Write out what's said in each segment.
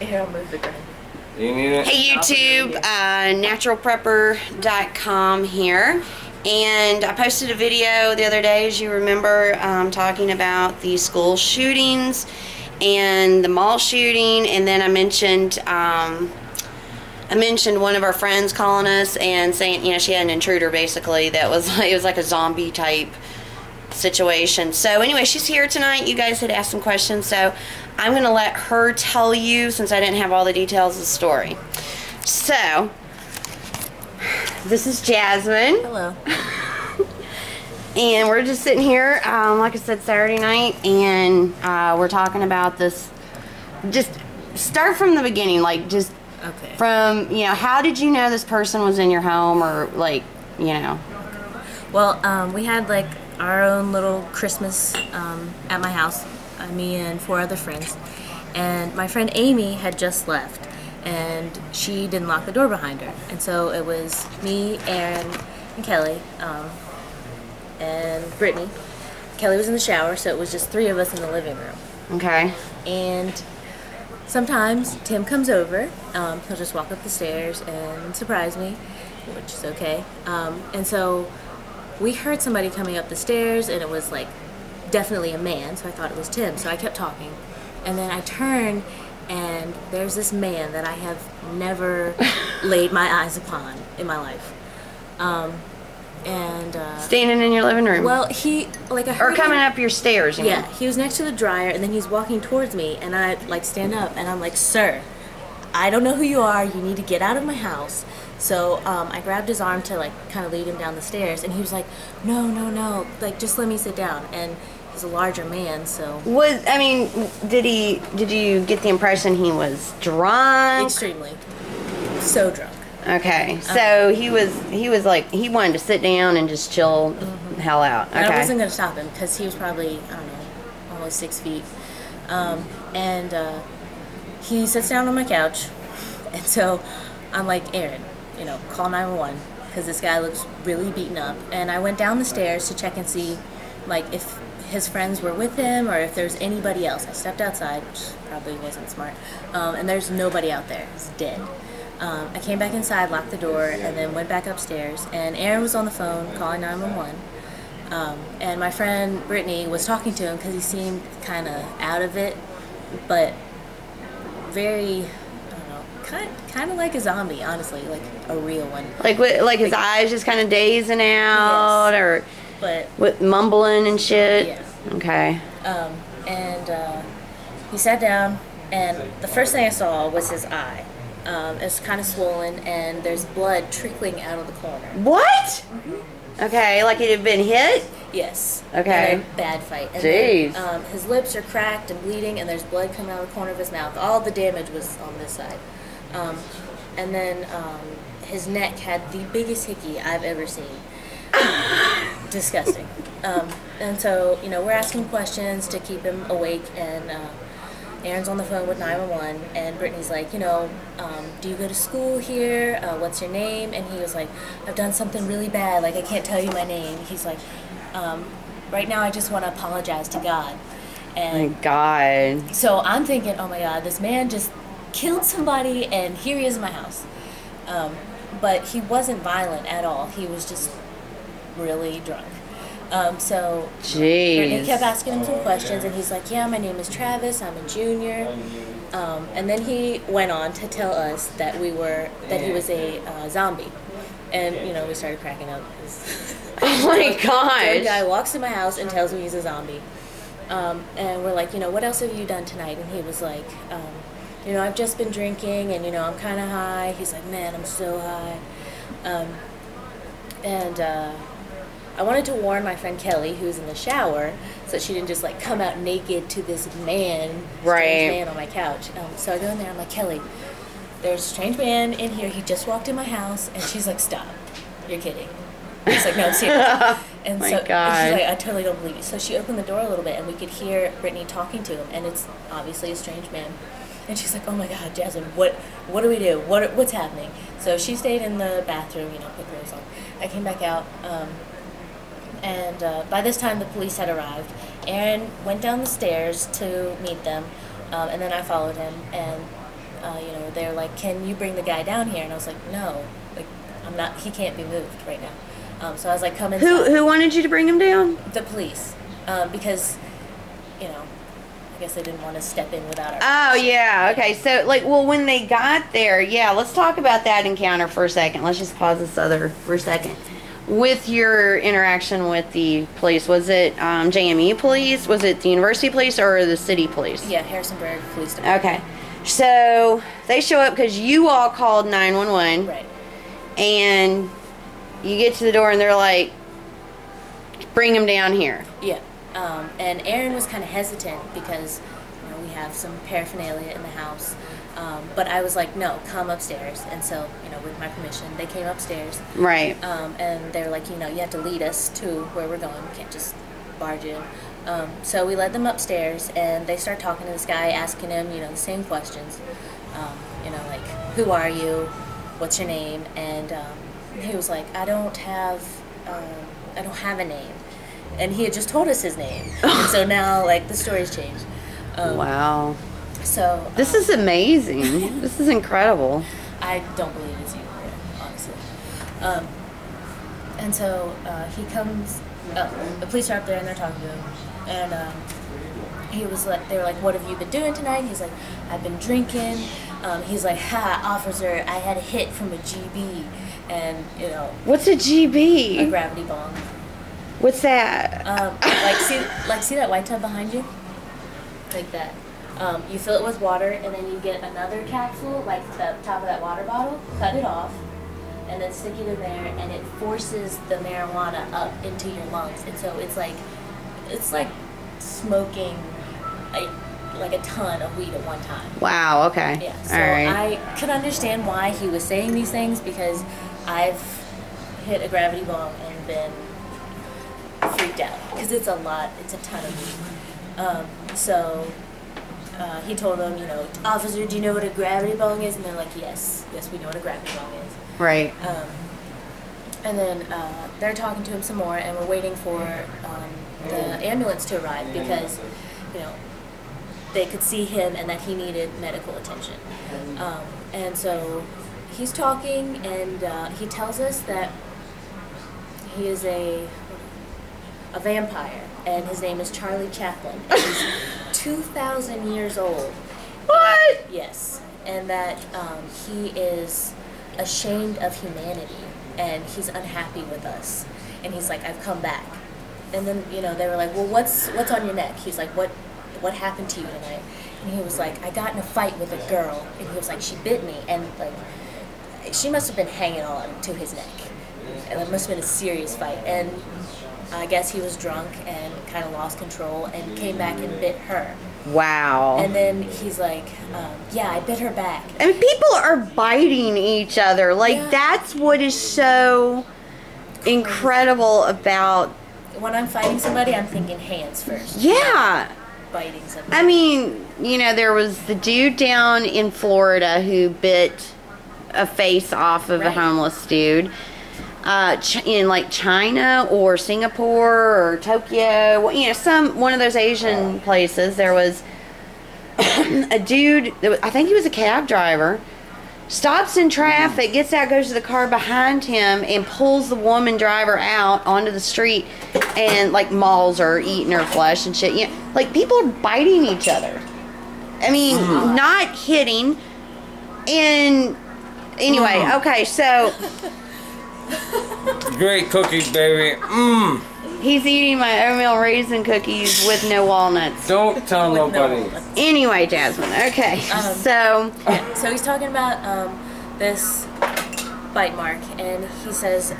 Here, I'll move the ground. You need it? Hey YouTube, naturalprepper.com here, and I posted a video the other day, as you remember, talking about the school shootings and the mall shooting, and then I mentioned one of our friends calling us and saying, you know, she had an intruder basically that was like, it was like a zombie type situation. So anyway, she's here tonight. You guys had asked some questions, so I'm going to let her tell you, since I didn't have all the details of the story. So, this is Jasmine. Hello. And we're just sitting here, like I said, Saturday night, and we're talking about this. Just start from the beginning, like just from, you know, how did you know this person was in your home, or like, you know? Well, we had like our own little Christmas at my house, me and 4 other friends, and my friend Amy had just left, and she didn't lock the door behind her, and so it was me, Aaron, and Kelly, and Brittany. Kelly was in the shower, so it was just 3 of us in the living room. Okay. And sometimes Tim comes over. He'll just walk up the stairs and surprise me, which is okay. And so we heard somebody coming up the stairs, and it was like definitely a man, so I thought it was Tim. So I kept talking, and then I turned, and there's this man that I have never laid my eyes upon in my life. Standing in your living room. Well, he, like, I heard or coming him, up your stairs. Yeah, he was next to the dryer, and then he's walking towards me, and I like stand up, and I'm like, "Sir, I don't know who you are. You need to get out of my house." So I grabbed his arm to like kind of lead him down the stairs, and he was like, "No, no, no! Like, just let me sit down." And he's a larger man, so. Did you get the impression he was drunk? Extremely, so drunk. Okay, so he was like, he wanted to sit down and just chill the hell out. Okay. And I wasn't going to stop him because he was probably, I don't know, almost 6 feet. He sits down on my couch, and so I'm like, "Aaron, you know, call 911 because this guy looks really beaten up." And I went down the stairs to check and see, like, if his friends were with him or if there's anybody else. I stepped outside, which probably wasn't smart, and there's nobody out there. He's dead. I came back inside, locked the door, and then went back upstairs, and Aaron was on the phone calling 911, and my friend Brittany was talking to him because he seemed kind of out of it, but very, I don't know, kind of like a zombie, honestly, like a real one. Like his eyes just kind of dazing out, yes. Or but with mumbling and shit? Yeah. Okay. He sat down, and the first thing I saw was his eye. It's kind of swollen, and there's blood trickling out of the corner. What? Mm-hmm. Okay, like it had been hit? Yes. Okay. In a bad fight. And jeez. Then, his lips are cracked and bleeding, and there's blood coming out of the corner of his mouth. All the damage was on this side. And then his neck had the biggest hickey I've ever seen. Disgusting. And so, you know, we're asking questions to keep him awake, and Aaron's on the phone with 911, and Brittany's like, you know, do you go to school here? What's your name? And he was like, I've done something really bad, like I can't tell you my name. He's like, right now I just want to apologize to God. And my God. So I'm thinking, oh my God, this man just killed somebody, and here he is in my house. But he wasn't violent at all. He was just really drunk. So Brittany kept asking him some questions, and he's like, yeah, my name is Travis, I'm a junior. And then he went on to tell us that he was a zombie. And, you know, we started cracking up. Oh my God. The guy walks in my house and tells me he's a zombie. And we're like, you know, what else have you done tonight? And he was like, you know, I've just been drinking, and, you know, I'm kind of high. He's like, man, I'm so high. I wanted to warn my friend Kelly, who's in the shower, so she didn't just like come out naked to this man, strange man on my couch. So I go in there, I'm like, Kelly, there's a strange man in here. He just walked in my house. And she's like, stop, you're kidding. He's like, no, I'm serious. And my so God. And she's like, I totally don't believe you. So she opened the door a little bit, and we could hear Brittany talking to him, and it's obviously a strange man. And she's like, oh my God, Jasmine, what do we do? What's happening? So she stayed in the bathroom, you know, put clothes on. I came back out. And by this time, the police had arrived. Aaron went down the stairs to meet them, and then I followed him. And they're like, can you bring the guy down here? And I was like, no, like, I'm not, he can't be moved right now. So I was like, come inside. Who wanted you to bring him down? The police. Because, you know, I guess they didn't want to step in without our Oh, yeah. Okay. So, like, well, when they got there, yeah, let's talk about that encounter for a second. Let's just pause this other for a second. With your interaction with the police, was it JMU police? Was it the university police or the city police? Yeah, Harrisonburg Police Department. Okay. So, they show up because you all called 911. Right. And you get to the door and they're like, bring him down here. Yeah. And Aaron was kind of hesitant because, you know, we have some paraphernalia in the house. But I was like, no, come upstairs. And so, you know, with my permission, they came upstairs. Right. And they're like, you know, you have to lead us to where we're going. We can't just barge in. So we led them upstairs, and they start talking to this guy, asking him, you know, the same questions. You know, like, who are you? What's your name? And he was like, I don't have a name. And he had just told us his name. And so now, like, the story's changed. Wow. So this is amazing. This is incredible. I don't believe it's you, honestly. And so he comes. The police are up there and they're talking to him. And he was like, they were like, "What have you been doing tonight?" He's like, "I've been drinking." He's like, "Ha, officer, I had a hit from a GB." And you know. What's a GB? A gravity bong. What's that? See that white tub behind you? Like that. You fill it with water, and then you get another capsule, like the top of that water bottle, cut it off, and then stick it in there, and it forces the marijuana up into your lungs. And so it's like smoking like a ton of weed at one time. Wow, okay. Yeah, so all right. I could understand why he was saying these things, because I've hit a gravity bong and been freaked out, because it's a lot, it's a ton of weed. So he told them, you know, "Officer, do you know what a gravity bong is?" And they're like, yes, we know what a gravity bong is. Right. And then they're talking to him some more, and we're waiting for the ambulance to arrive, because, you know, they could see him and that he needed medical attention. And so he's talking, and he tells us that he is a vampire, and his name is Charlie Chaplin. And he's 2,000 years old. What? Yes. And that he is ashamed of humanity, and he's unhappy with us. And he's like, "I've come back." And then, you know, they were like, "Well, what's on your neck?" He's like, what happened to you tonight?" And he was like, "I got in a fight with a girl." And he was like, "She bit me." And like, she must have been hanging on to his neck. And it must have been a serious fight. And I guess he was drunk and kind of lost control and came back and bit her. Wow. And then he's like, "Yeah, I bit her back." And people are biting each other. Like, Yeah. that's what is so incredible about... When I'm fighting somebody, I'm thinking hands first. Yeah. Biting somebody. I mean, you know, there was the dude down in Florida who bit a face off of a Right. homeless dude. In like China or Singapore or Tokyo, you know, one of those Asian places, there was a dude, I think he was a cab driver, stops in traffic, gets out, goes to the car behind him, and pulls the woman driver out onto the street and like mauls her, eating her flesh and shit. You know, like, people are biting each other. I mean, not hitting. And anyway, okay, so great cookies, baby. Mmm. he's eating my oatmeal raisin cookies with no walnuts. Don't tell With no nobody. walnuts. Anyway, Jasmine, okay, so... Yeah, so he's talking about this bite mark, and he says,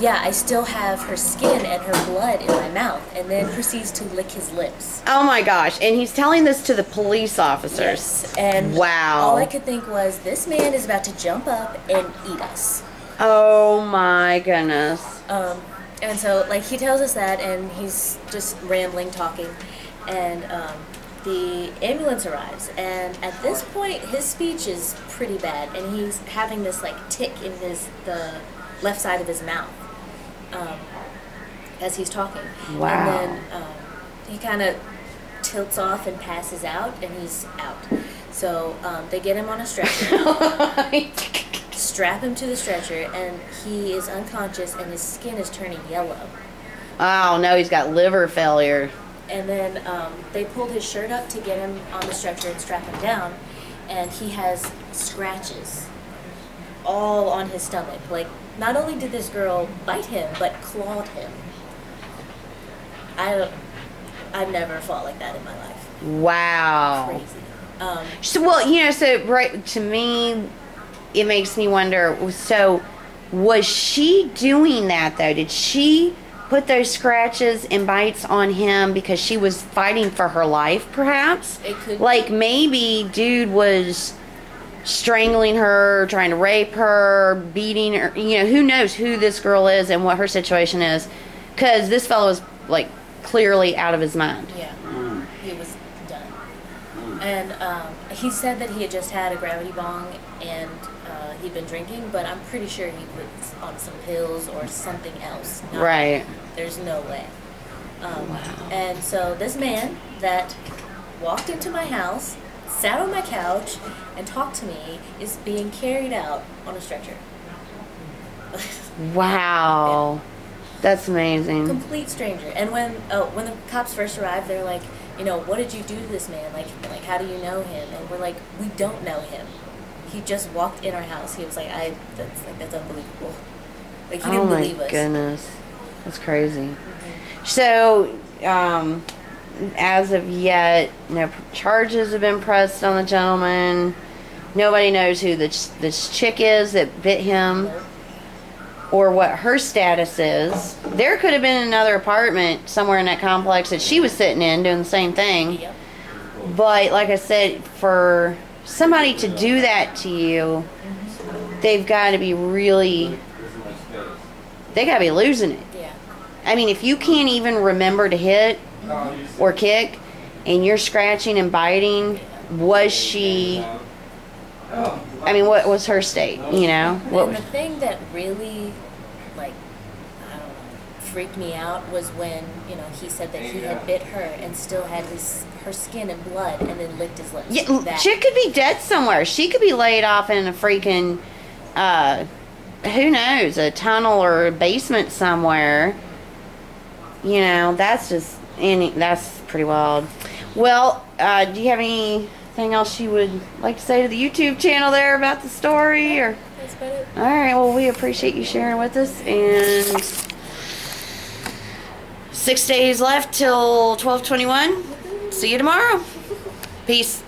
"Yeah, I still have her skin and her blood in my mouth," and then proceeds to lick his lips. Oh my gosh, and he's telling this to the police officers. Yes, and Wow. all I could think was, this man is about to jump up and eat us. Oh my goodness. And so, like, he tells us that, and he's just rambling, talking, and the ambulance arrives, and at this point, his speech is pretty bad, and he's having this, like, tick in the left side of his mouth as he's talking. Wow. And then he kind of tilts off and passes out, and he's out. So they get him on a stretcher, strap him to the stretcher, and he is unconscious, and his skin is turning yellow. Oh no, he's got liver failure. And then they pulled his shirt up to get him on the stretcher and strap him down, and he has scratches all on his stomach. Like, not only did this girl bite him, but clawed him. I've never fought like that in my life. Wow. Crazy. So, well, you know, so right to me, it makes me wonder. So, was she doing that though? Did she put those scratches and bites on him because she was fighting for her life, perhaps? It could like maybe dude was strangling her, trying to rape her, beating her. You know, who knows who this girl is and what her situation is, because this fellow is like clearly out of his mind. Yeah, he was done. And he said that he had just had a gravity bong and he'd been drinking, but I'm pretty sure he was on some pills or something else. Right. There's no way. And so this man that walked into my house, sat on my couch, and talked to me is being carried out on a stretcher. Wow. Yeah. That's amazing. Complete stranger. And when the cops first arrived, they're like, you know, what did you do to this man? Like how do you know him? And we're like, we don't know him. He just walked in our house. He was like, that's unbelievable. Like, he didn't believe us. Oh my goodness. That's crazy. Mm-hmm. So, as of yet, no charges have been pressed on the gentleman. Nobody knows who this chick is that bit him. Nope. Or what her status is. There could have been another apartment somewhere in that complex that she was sitting in doing the same thing. Yep. But like I said, for somebody to do that to you, they've got to be really, they got to be losing it. Yeah. I mean, if you can't even remember to hit or kick and you're scratching and biting, was she, I mean, what was her state, you know? And the thing that really, like, I don't know, freaked me out was when, you know, he said that he had bit her and still had her skin and blood and then licked his lips. Yeah, she could be dead somewhere. She could be laid off in a freaking, who knows, a tunnel or a basement somewhere. You know, that's just, that's pretty wild. Well, do you have anything else you would like to say to the YouTube channel there about the story? Or That's about it. all right, well, we appreciate you sharing with us, and 6 days left till 12/21. See you tomorrow. Peace.